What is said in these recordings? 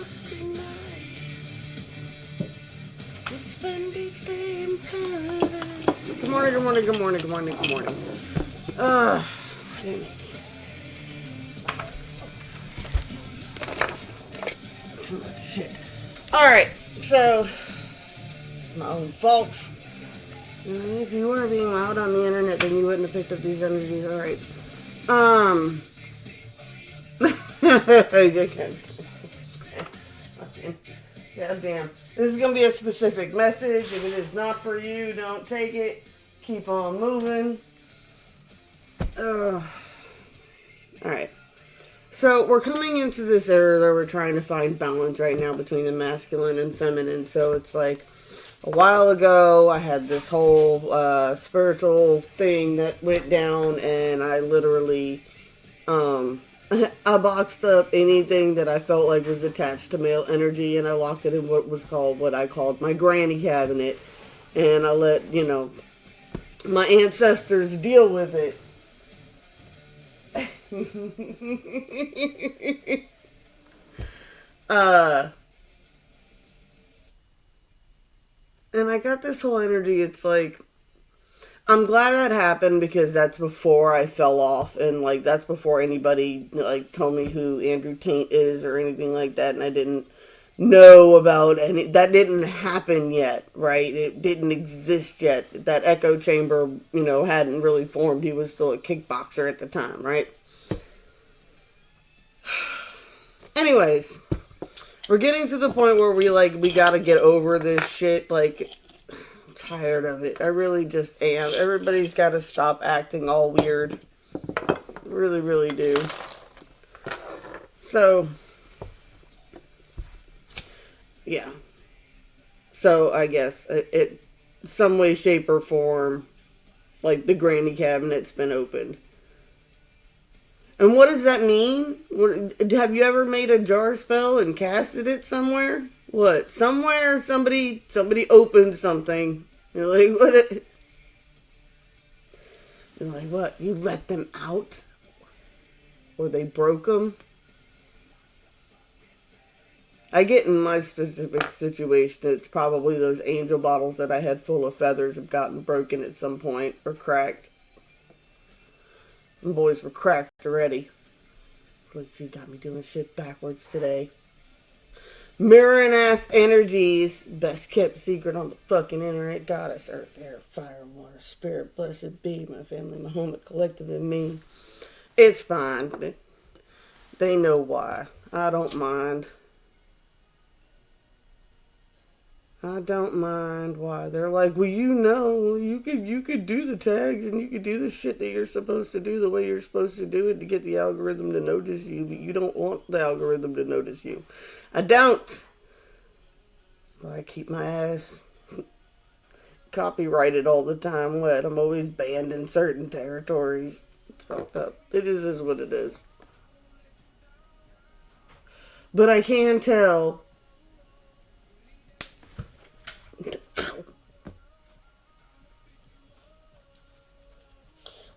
must be nice to spend each day in paradise. Good morning, good morning, good morning, good morning, good morning. Damn it. Too much shit. Alright, so it's my own fault. If you were being loud on the internet, then you wouldn't have picked up these energies. Alright. God damn. This is going to be a specific message. If it is not for you, don't take it. Keep on moving. Alright. So, we're coming into this era where we're trying to find balance right now between the masculine and feminine. So, it's like a while ago, I had this whole spiritual thing that went down, and I literally I boxed up anything that I felt like was attached to male energy, and I locked it in what I called my granny cabinet, and I let, my ancestors deal with it. And I got this whole energy, it's like, I'm glad that happened because that's before I fell off, and that's before anybody told me who Andrew Tate is or anything like that, and I didn't know about any. That didn't happen yet, right? It didn't exist yet. That echo chamber, hadn't really formed. He was still a kickboxer at the time, right? Anyways, we're getting to the point where we gotta get over this shit, tired of it. I really just am. Everybody's got to stop acting all weird. Really, really do. So, yeah. So, I guess it some way, shape, or form, the granny cabinet's been opened. And what does that mean? Have you ever made a jar spell and casted it somewhere? What? Somewhere somebody opened something. You're like, what? You're like, what? You let them out? Or they broke them? I get in my specific situation, it's probably those angel bottles that I had full of feathers have gotten broken at some point or cracked. And boys were cracked already. Like, you got me doing shit backwards today. Mirroring ass energies, best kept secret on the fucking internet. Goddess, earth, air, fire, water, spirit, blessed be my family, my home, the collective, and me. It's fine. They know why. I don't mind. I don't mind why. They're like, well, you could do the tags and you could do the shit that you're supposed to do the way you're supposed to do it to get the algorithm to notice you, but you don't want the algorithm to notice you. I don't. That's why I keep my ass copyrighted all the time. What? I'm always banned in certain territories. It's fucked up. It is what it is. But I can tell.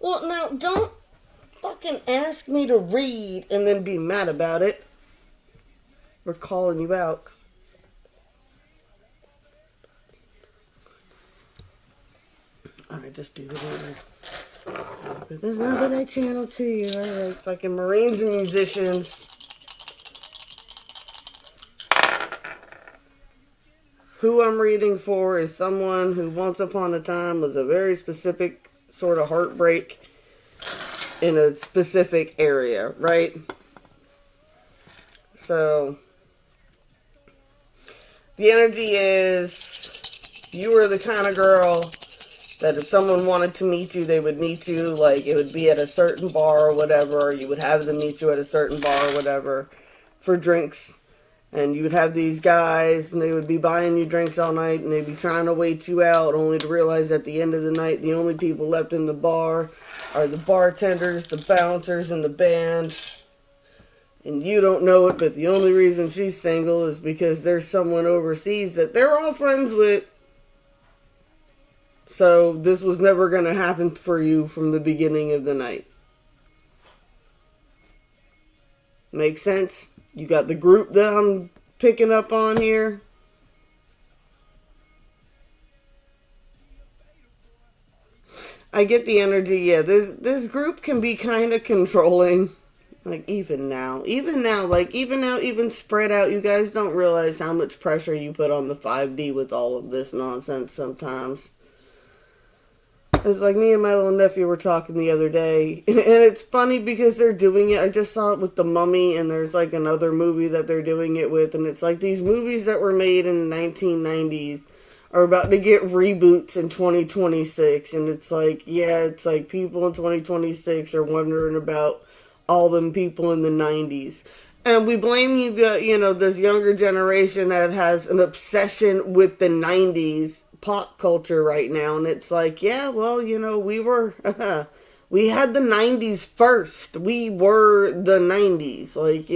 Well, now, don't fucking ask me to read and then be mad about it. We're calling you out. Alright, just do the word. But there's not but I channel to you. Alright, fucking Marines and musicians. Who I'm reading for is someone who once upon a time was a very specific sort of heartbreak in a specific area, right? So, the energy is, you were the kind of girl that if someone wanted to meet you, they would meet you, it would be at a certain bar or whatever, or you would have them meet you at a certain bar or whatever for drinks. And you would have these guys, and they would be buying you drinks all night, and they'd be trying to wait you out, only to realize at the end of the night, the only people left in the bar are the bartenders, the bouncers, and the band. And you don't know it, but the only reason she's single is because there's someone overseas that they're all friends with. So this was never going to happen for you from the beginning of the night. Make sense? You got the group that I'm picking up on here? I get the energy. Yeah, this group can be kind of controlling. Like even now, even spread out. You guys don't realize how much pressure you put on the 5D with all of this nonsense sometimes. It's like me and my little nephew were talking the other day, and it's funny because they're doing it. I just saw it with The Mummy, and there's like another movie that they're doing it with, and it's like these movies that were made in the 1990s are about to get reboots in 2026, and it's like, yeah, it's like people in 2026 are wondering about all them people in the 90s. And we blame this younger generation that has an obsession with the 90s pop culture right now. And it's like, yeah, well, we had the 90s first. We were the 90s. Like.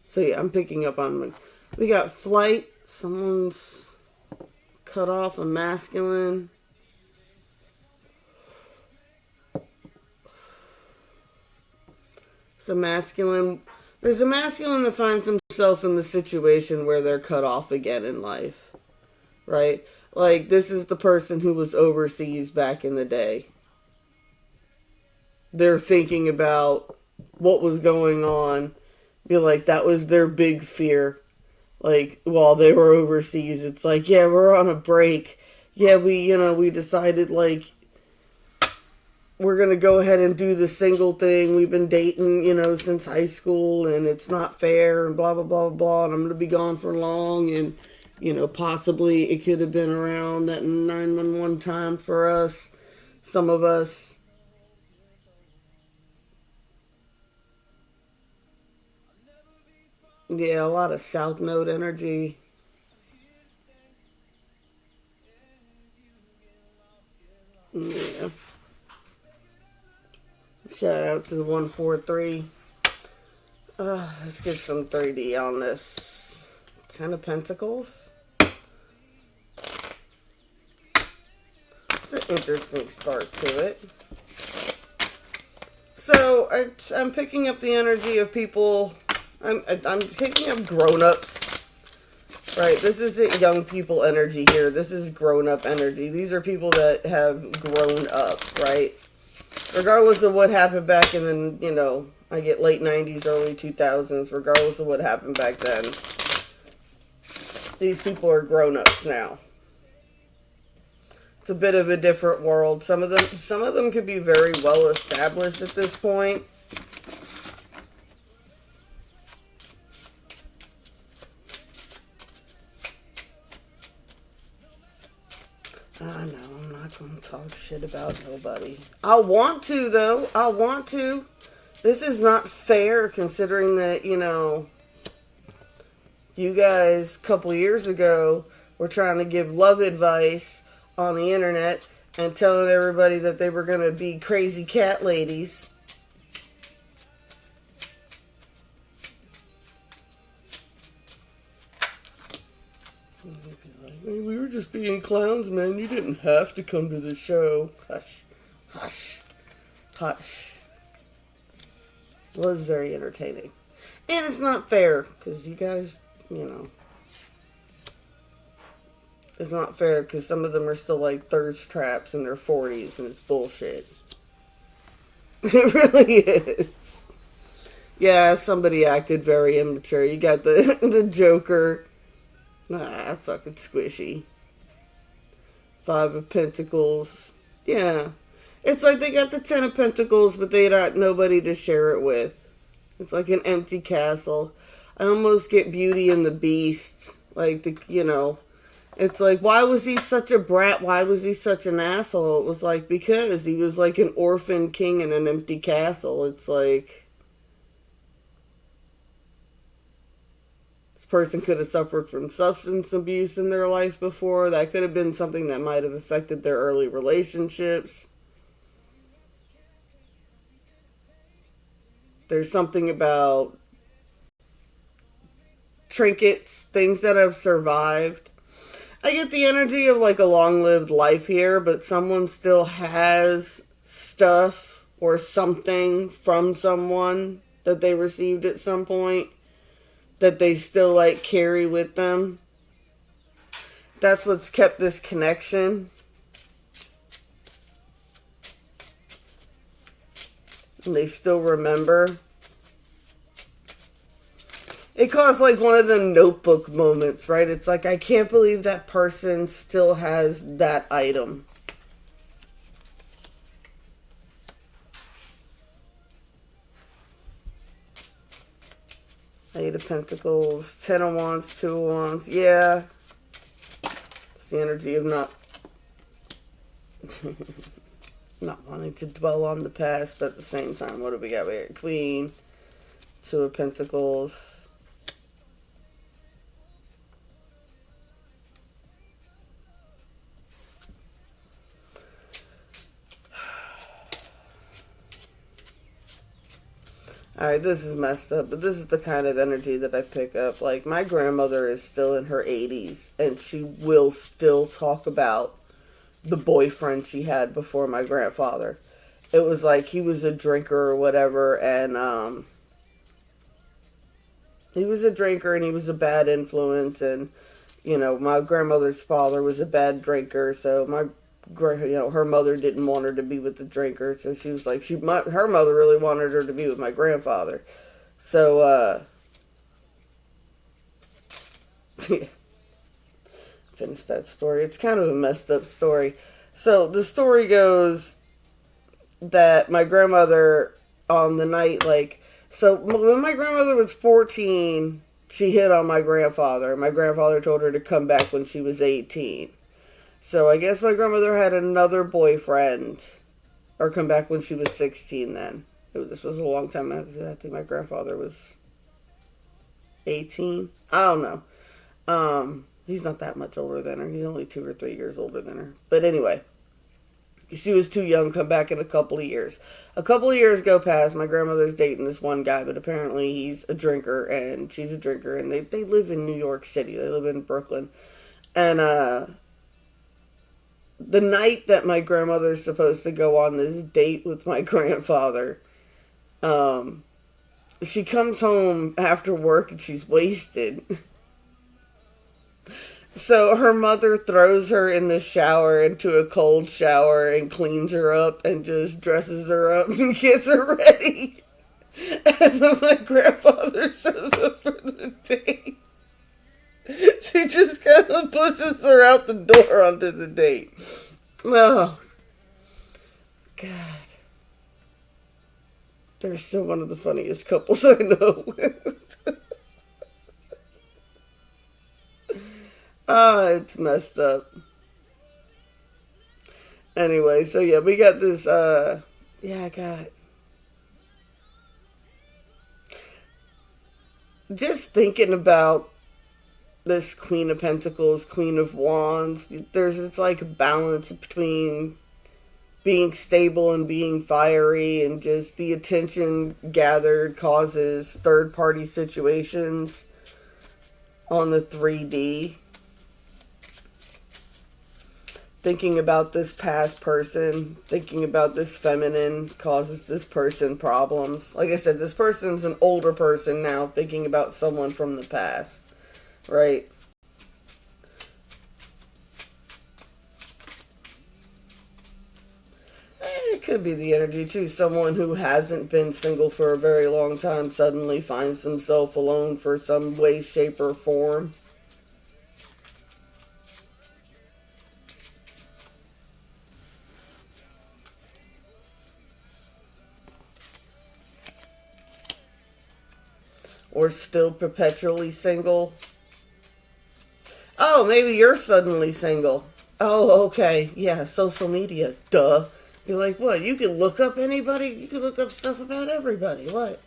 So yeah, I'm picking up on, we got flight. Someone's cut off a masculine. It's a masculine. There's a masculine that finds himself in the situation where they're cut off again in life. Right? Like, this is the person who was overseas back in the day. They're thinking about what was going on. Be like, that was their big fear. Like, while they were overseas, it's like, yeah, we're on a break. Yeah, we decided, like, we're going to go ahead and do the single thing. We've been dating, since high school, and it's not fair, and blah, blah, blah, blah, and I'm going to be gone for long, and, possibly it could have been around that 911 time for us, some of us. Yeah, a lot of South Node energy. Yeah. Shout out to the 143. Let's get some 3D on this. 10 of Pentacles. It's an interesting start to it. So, I'm picking up the energy of people. I'm picking up grown-ups. Right, this isn't young people energy here. This is grown-up energy. These are people that have grown up, right? Regardless of what happened back in the, I get late 90s, early 2000s, regardless of what happened back then. These people are grown-ups now. It's a bit of a different world. Some of them could be very well established at this point. I know, I'm not going to talk shit about nobody. I want to, though. I want to. This is not fair, considering that, you guys, a couple years ago, were trying to give love advice on the internet and telling everybody that they were going to be crazy cat ladies. Hey, we were just being clowns, man. You didn't have to come to the show. Hush. Hush. Hush. It was very entertaining. And it's not fair, because you guys, it's not fair, because some of them are still like thirst traps in their 40s, and it's bullshit. It really is. Yeah, somebody acted very immature. You got the Joker. Nah, fucking squishy. 5 of Pentacles. Yeah. It's like they got the 10 of Pentacles, but they got nobody to share it with. It's like an empty castle. I almost get Beauty and the Beast. Like, it's like, why was he such a brat? Why was he such an asshole? It was like, because he was like an orphan king in an empty castle. It's like, person could have suffered from substance abuse in their life before. That could have been something that might have affected their early relationships. There's something about trinkets, things that have survived. I get the energy of like a long-lived life here, but someone still has stuff or something from someone that they received at some point that they still like carry with them. That's what's kept this connection. And they still remember. It caused like one of them notebook moments, right? It's like, I can't believe that person still has that item. Eight of Pentacles, 10 of Wands, 2 of Wands. Yeah. It's the energy of not not wanting to dwell on the past, but at the same time, what do we got? We got Queen, 2 of Pentacles. Alright, this is messed up, but this is the kind of energy that I pick up. Like, my grandmother is still in her 80s, and she will still talk about the boyfriend she had before my grandfather. It was like he was a drinker or whatever, and he was a drinker and he was a bad influence, and you know, my grandmother's father was a bad drinker, so her mother didn't want her to be with the drinker, so she was like, her mother really wanted her to be with my grandfather. So, yeah. Finish that story. It's kind of a messed up story. So, the story goes that my grandmother, on the night, so when my grandmother was 14, she hit on my grandfather. My grandfather told her to come back when she was 18. So I guess my grandmother had another boyfriend, or come back when she was 16 then. This was a long time after that. I think my grandfather was 18. I don't know. He's not that much older than her. He's only 2 or 3 years older than her. But anyway, she was too young, come back in a couple of years. A couple of years go past, my grandmother's dating this one guy, but apparently he's a drinker, and she's a drinker, and they live in New York City. They live in Brooklyn. And, the night that my grandmother's supposed to go on this date with my grandfather, she comes home after work and she's wasted. So her mother throws her in the shower, into a cold shower, and cleans her up and just dresses her up and gets her ready. And then my grandfather shows up for the date. She just kind of pushes her out the door onto the date. Oh, God. They're still one of the funniest couples I know. It's messed up. Anyway, so yeah, we got this, I got... Just thinking about this Queen of Pentacles, Queen of Wands, there's this like balance between being stable and being fiery, and just the attention gathered causes third party situations on the 3D. Thinking about this past person, thinking about this feminine causes this person problems. Like I said, this person's an older person now, thinking about someone from the past. Right? It could be the energy too. Someone who hasn't been single for a very long time suddenly finds himself alone for some way, shape, or form. Or still perpetually single. Oh, maybe you're suddenly single. Oh, okay. Yeah, social media. Duh. You're like, what? You can look up anybody? You can look up stuff about everybody. What?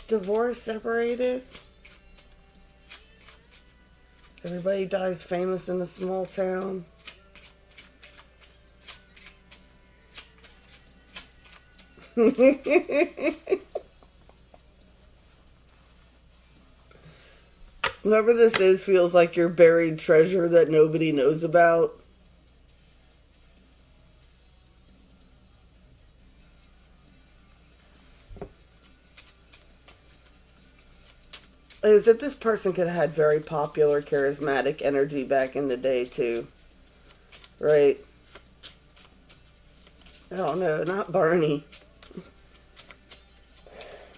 Divorced, separated? Everybody dies famous in a small town. Whoever this is feels like your buried treasure that nobody knows about. is that this person could have had very popular, charismatic energy back in the day, too. Right? Oh, no, not Barney.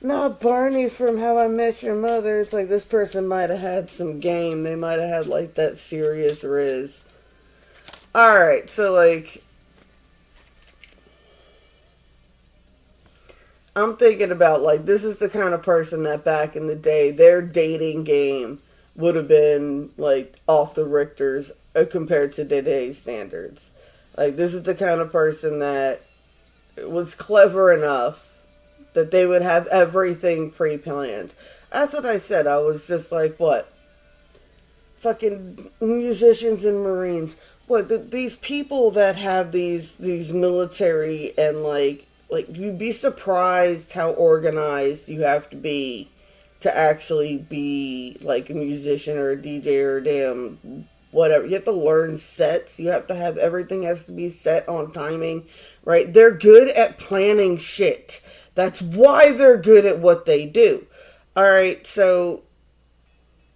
Not Barney from How I Met Your Mother. It's like this person might have had some game. They might have had, like, that serious riz. Alright, so, like, I'm thinking about, like, this is the kind of person that back in the day, their dating game would have been, like, off the Richters compared to today's standards. Like, this is the kind of person that was clever enough that they would have everything pre-planned. That's what I said. I was just like, what? Fucking musicians and Marines. What, these people that have these military and like you'd be surprised how organized you have to be to actually be like a musician or a DJ or a damn whatever. You have to learn sets. You have to have everything has to be set on timing, right? They're good at planning shit. That's why they're good at what they do. All right, so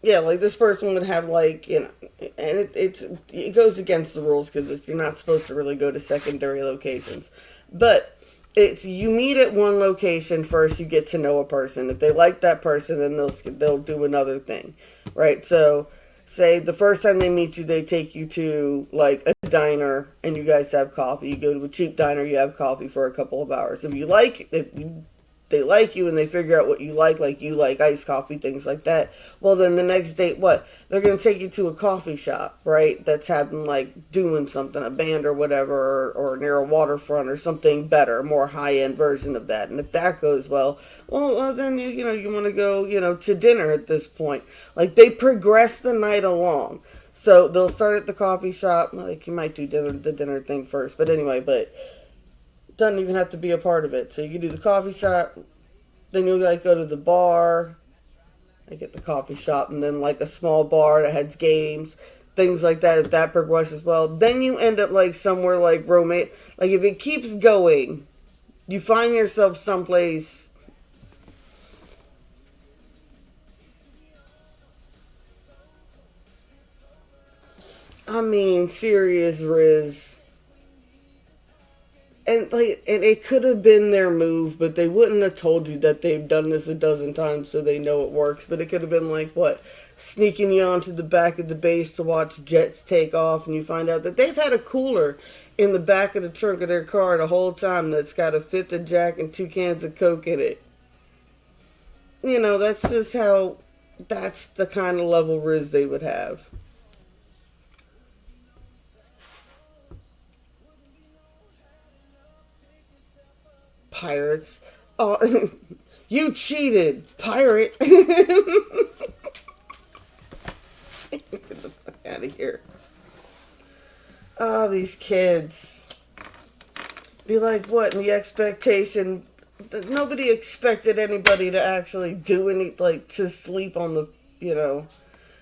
yeah, like this person would have like and it goes against the rules because you're not supposed to really go to secondary locations, but it's you meet at one location first. You get to know a person. If they like that person, then they'll do another thing, right? So say the first time they meet you, they take you to like a diner and you guys have coffee. You go to a cheap diner, you have coffee for a couple of hours. If they like you and they figure out what you like iced coffee, things like that. Well, then the next date, what? They're going to take you to a coffee shop, right? That's having like doing something, a band or whatever, or near a waterfront or something better, a more high end version of that. And if that goes well, then you want to go to dinner at this point. Like they progress the night along. So they'll start at the coffee shop. Like you might do the dinner thing first, but anyway, but doesn't even have to be a part of it. So you can do the coffee shop, then you'll like go to the bar, like at the coffee shop, and then like a small bar that has games, things like that. If that progresses well, then you end up like somewhere like romance. Like if it keeps going, you find yourself someplace. I mean, serious Riz. And it could have been their move, but they wouldn't have told you that they've done this a dozen times so they know it works. But it could have been like what, sneaking you onto the back of the base to watch jets take off, and you find out that they've had a cooler in the back of the trunk of their car the whole time that's got a fifth of Jack and 2 cans of Coke in it. That's just how. That's the kind of level Riz they would have. Pirates. Oh, you cheated, pirate. Get the fuck out of here. Oh, these kids. Be like, what? And the expectation that nobody expected anybody to actually do any, like, to sleep on the.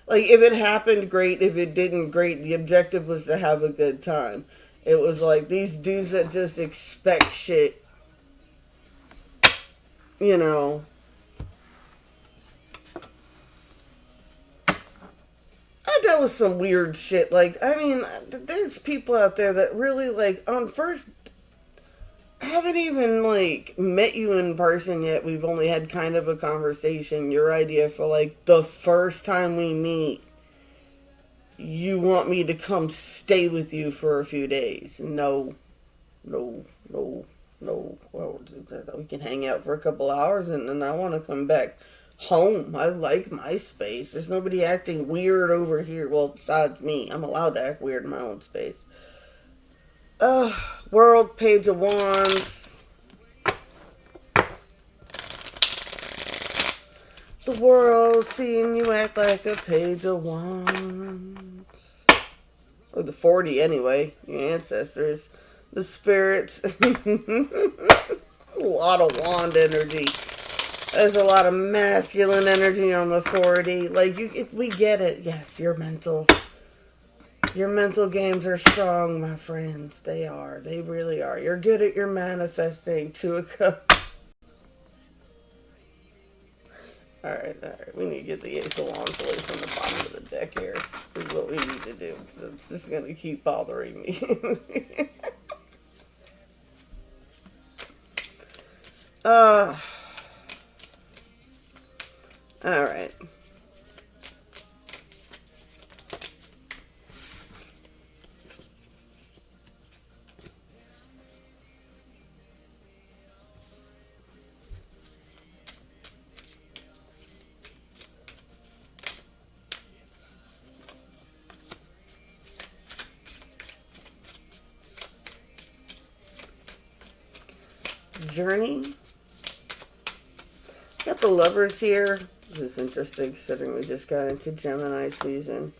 Like, if it happened, great. If it didn't, great. The objective was to have a good time. It was like these dudes that just expect shit, you know. I dealt with some weird shit. Like, I mean, there's people out there that really, like, on first, I haven't even, like, met you in person yet. We've only had kind of a conversation. Your idea for, like, the first time we meet, you want me to come stay with you for a few days. No, no, no, no. Well, we can hang out for a couple hours and then I want to come back home. I like my space. There's nobody acting weird over here. Well, besides me. I'm allowed to act weird in my own space. World, Page of Wands. The world seeing you act like a page of wands. Or the 40 anyway. Your ancestors. The spirits. A lot of wand energy. There's a lot of masculine energy on the 40. Like, we get it. Yes, you're mental. Your mental games are strong, my friends. They are. They really are. You're good at your manifesting to a cup. Alright. We need to get the Ace of Wands away from the bottom of the deck here. This is what we need to do, because it's just going to keep bothering me. Alright. Journey. Got the Lovers here. This is interesting considering we just got into Gemini season.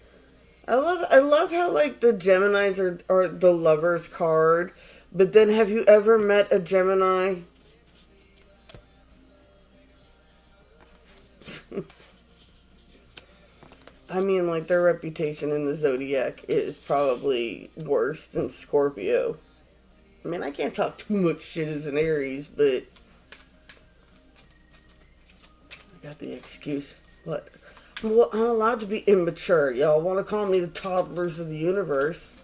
I love how like the Geminis are the Lovers card, but then have you ever met a Gemini? I mean, like, their reputation in the zodiac is probably worse than Scorpio. I mean, I can't talk too much shit as an Aries, but I got the excuse. What? Well, I'm allowed to be immature. Y'all want to call me the toddlers of the universe.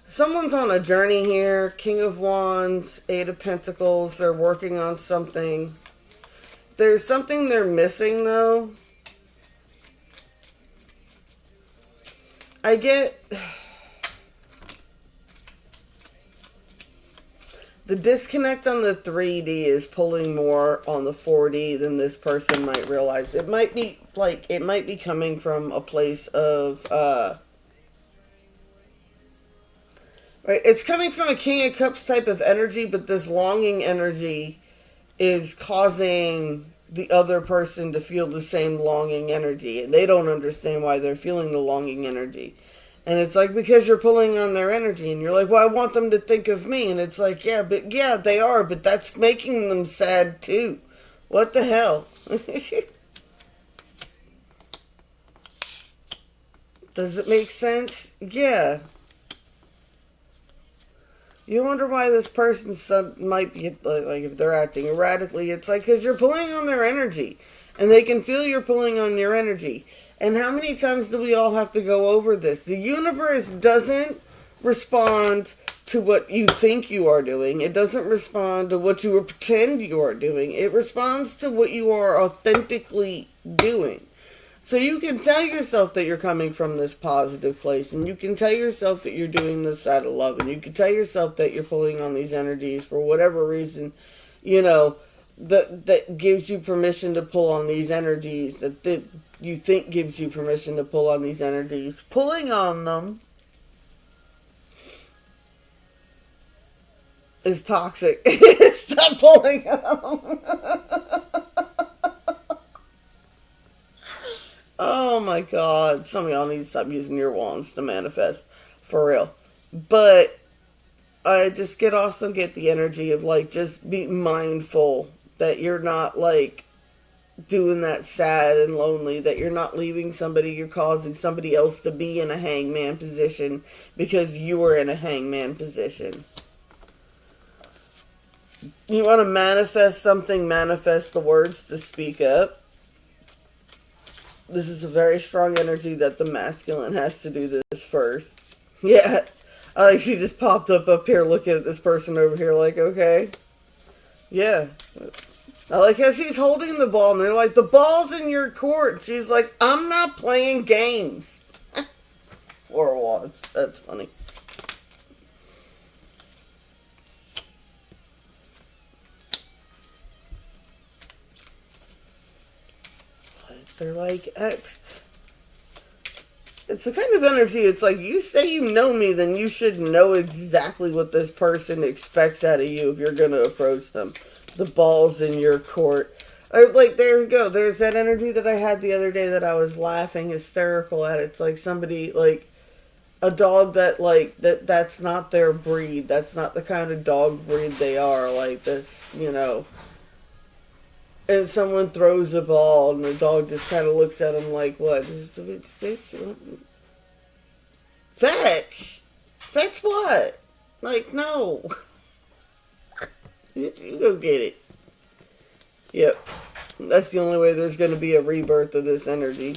Someone's on a journey here. King of Wands, Eight of Pentacles. They're working on something. There's something they're missing, though. I get... The disconnect on the 3D is pulling more on the 4D than this person might realize. It might be, like, it might be coming from a place of, right, it's coming from a King of Cups type of energy, but this longing energy is causing the other person to feel the same longing energy. And they don't understand why they're feeling the longing energy. And it's like, because you're pulling on their energy. And you're like, well, I want them to think of me. And it's like, yeah, they are. But that's making them sad, too. What the hell? Does it make sense? Yeah. You wonder why this person might be, like, if they're acting erratically. It's like, because you're pulling on their energy. And they can feel you're pulling on your energy. And how many times do we all have to go over this? The universe doesn't respond to what you think you are doing. It doesn't respond to what you pretend you are doing. It responds to what you are authentically doing. So you can tell yourself that you're coming from this positive place. And you can tell yourself that you're doing this out of love. And you can tell yourself that you're pulling on these energies for whatever reason, you know, that gives you permission to pull on these energies, that you think gives you permission to pull on these energies. Pulling on them is toxic. Stop pulling on them. Oh my God. Some of y'all need to stop using your wands to manifest. For real. But I just also get the energy of, like, just be mindful that you're not, like, doing that sad and lonely, that you're not leaving somebody, you're causing somebody else to be in a hangman position because you are in a hangman position. You want to manifest something, manifest the words to speak up. This is a very strong energy that the masculine has to do this first. Yeah, I like she just popped up here looking at this person over here like, okay. Yeah. I like how she's holding the ball, and they're like, the ball's in your court. She's like, I'm not playing games. 4 of Wands. That's funny. They're like, it's the kind of energy, it's like, you say you know me, then you should know exactly what this person expects out of you if you're going to approach them. The ball's in your court. Like, there we go. There's that energy that I had the other day that I was laughing hysterical at. It's like somebody, like, a dog that, like, that's not their breed. That's not the kind of dog breed they are. Like, this, you know. And someone throws a ball, and the dog just kind of looks at him like, what? Fetch? Fetch what? Like, no. You go get it. Yep. That's the only way there's going to be a rebirth of this energy.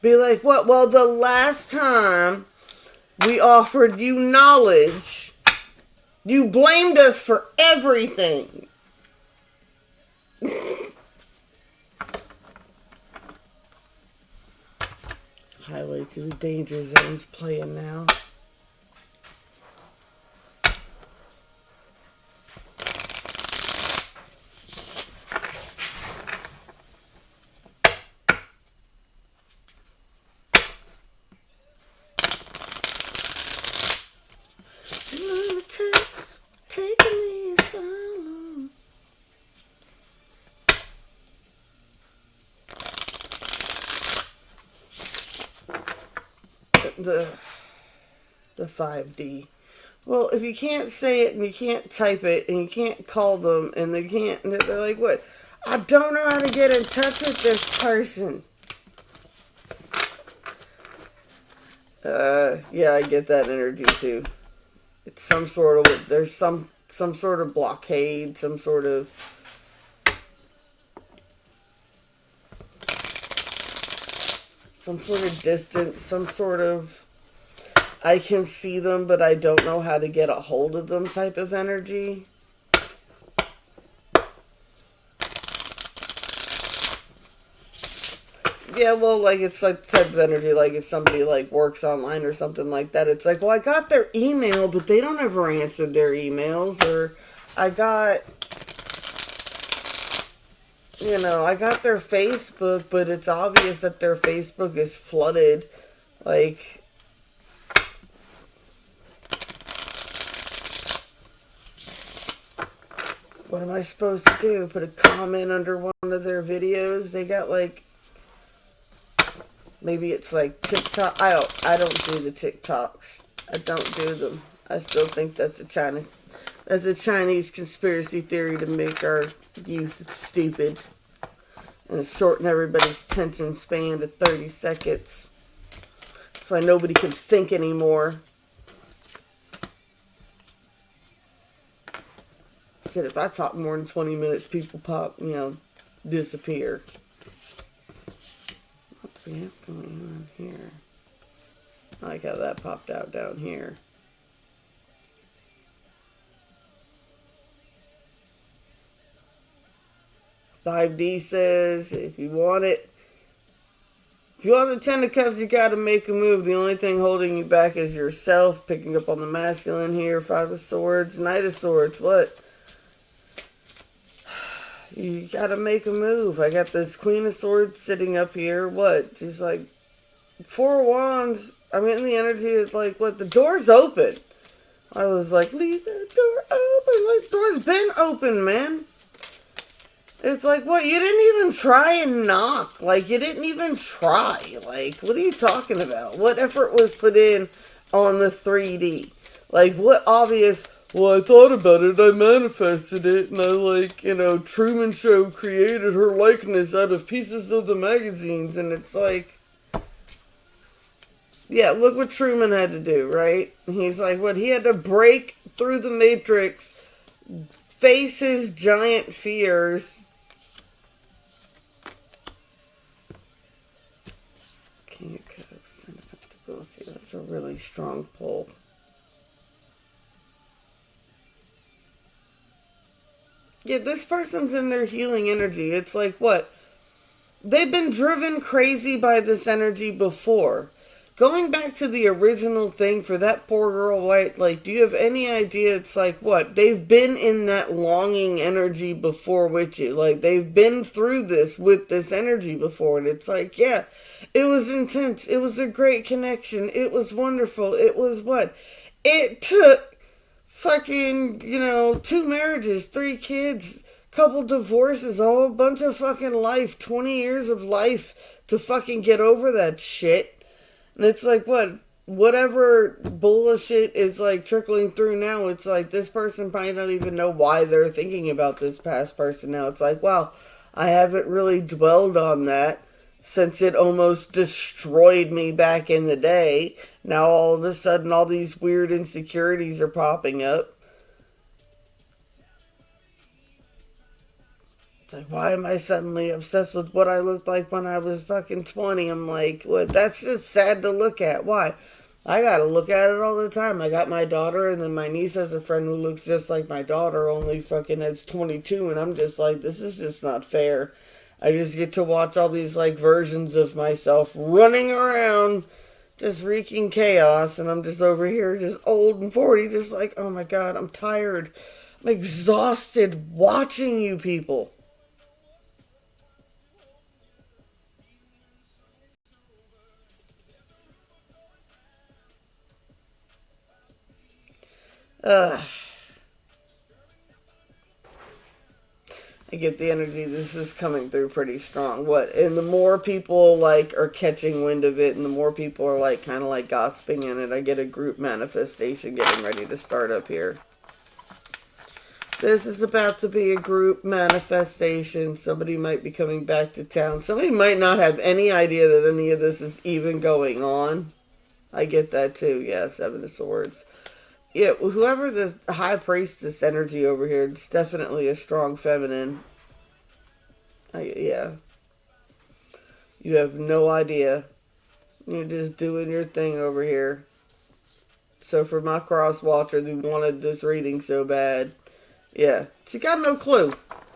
Be like, what? Well, the last time we offered you knowledge, you blamed us for everything. Highway to the Danger Zone's playing now. Lunatics taking the asylum. The 5D. Well, if you can't say it and you can't type it and you can't call them and they can't, they're like, what? I don't know how to get in touch with this person. Yeah, I get that energy too. It's some sort of, there's some sort of blockade, some sort of distance, some sort of I can see them but I don't know how to get a hold of them type of energy. Yeah, well, like, it's like the type of energy, like, if somebody, like, works online or something like that, it's like, well, I got their email, but they don't ever answer their emails, or I got their Facebook, but it's obvious that their Facebook is flooded, like, what am I supposed to do? Put a comment under one of their videos? They got, like, maybe it's like TikTok. I don't do the TikToks. I don't do them. I still think that's a Chinese conspiracy theory to make our youth stupid and shorten everybody's attention span to 30 seconds. That's why nobody can think anymore. Shit, if I talk more than 20 minutes, people disappear. What do we have going on here? I like how that popped out down here. "5D says, if you want the 10 of cups, you gotta make a move. The only thing holding you back is yourself." Picking up on the masculine here. 5 of Swords, Knight of Swords. What? You gotta make a move. I got this Queen of Swords sitting up here. What? She's like, 4 of Wands. I'm in the energy. It's like, what? The door's open. I was like, leave the door open. Like, the door's been open, man. It's like, what? You didn't even try and knock. Like, you didn't even try. Like, what are you talking about? What effort was put in on the 3D? Like, what obvious... Well, I thought about it, I manifested it, and I, Truman Show created her likeness out of pieces of the magazines, and it's like, yeah, look what Truman had to do, right? He's like, what, he had to break through the Matrix, face his giant fears. King of Cups, and Pentacles, yeah, that's a really strong pull. Yeah, this person's in their healing energy. It's like, what? They've been driven crazy by this energy before. Going back to the original thing for that poor girl, right? Like, do you have any idea? It's like, what? They've been in that longing energy before with you. Like, they've been through this with this energy before. And it's like, yeah, it was intense. It was a great connection. It was wonderful. It was what? It took fucking, 2 marriages, 3 kids, couple divorces, a whole bunch of fucking life, 20 years of life to fucking get over that shit. And it's like, what? Whatever bullshit is like trickling through now, it's like this person might not even know why they're thinking about this past person now. It's like, wow, I haven't really dwelled on that. since it almost destroyed me back in the day. Now all of a sudden all these weird insecurities are popping up. It's like, why am I suddenly obsessed with what I looked like when I was fucking 20? I'm like, what? That's just sad to look at. Why? I gotta look at it all the time. I got my daughter, and then my niece has a friend who looks just like my daughter, only fucking that's 22, and I'm just like, this is just not fair. I just get to watch all these, like, versions of myself running around, just wreaking chaos, and I'm just over here, just old and 40, just like, oh my god, I'm tired. I'm exhausted watching you people. Ugh. I get the energy. This is coming through pretty strong. What? And the more people like are catching wind of it, and the more people are like kind of like gossiping in it, I get a group manifestation getting ready to start up here. This is about to be a group manifestation. Somebody might be coming back to town. Somebody might not have any idea that any of this is even going on. I get that too. Yeah, Seven of Swords. Yeah, whoever this high priestess energy over here, it's definitely a strong feminine. Yeah. You have no idea. You're just doing your thing over here. So for my cross watcher who wanted this reading so bad, yeah, she got no clue.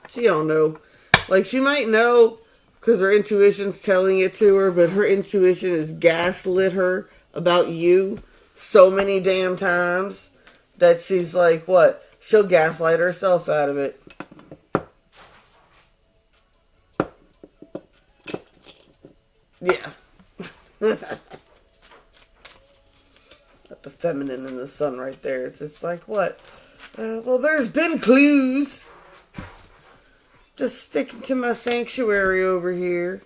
She don't know. Like, she might know because her intuition's telling it to her, but her intuition has gaslit her about you so many damn times that she's like, what? She'll gaslight herself out of it. Yeah. Got the feminine and the sun right there. It's just like, what? Well, there's been clues. Just sticking to my sanctuary over here.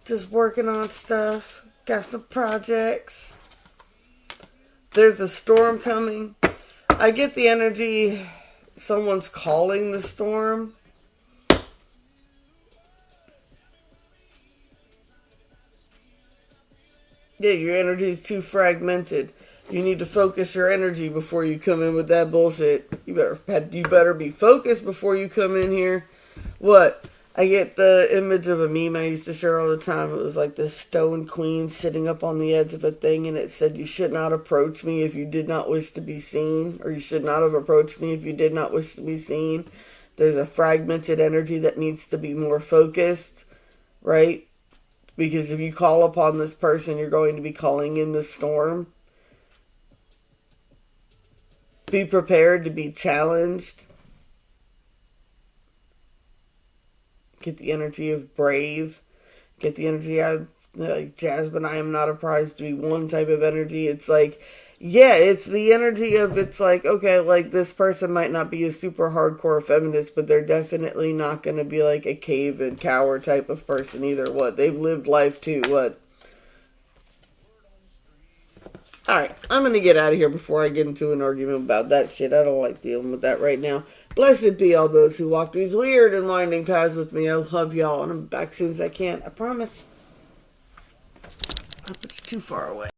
Just working on stuff. Got some projects. There's a storm coming. I get the energy someone's calling the storm. Yeah, your energy is too fragmented. You need to focus your energy before you come in with that bullshit. You better be focused before you come in here. What? I get the image of a meme I used to share all the time. It was like this stone queen sitting up on the edge of a thing, and it said, you should not approach me if you did not wish to be seen, or you should not have approached me if you did not wish to be seen. There's a fragmented energy that needs to be more focused, right? Because if you call upon this person, you're going to be calling in the storm. Be prepared to be challenged. Get the energy of brave. Get the energy out of, like, Jasmine, I am not a prize to be one type of energy. It's like, yeah, it's the energy of, it's like, okay, like, this person might not be a super hardcore feminist, but they're definitely not going to be like a cave and cower type of person either. What? They've lived life too. What? Alright, I'm going to get out of here before I get into an argument about that shit. I don't like dealing with that right now. Blessed be all those who walk these weird and winding paths with me. I love y'all, and I'm back as soon as I can. I promise. I hope it's too far away.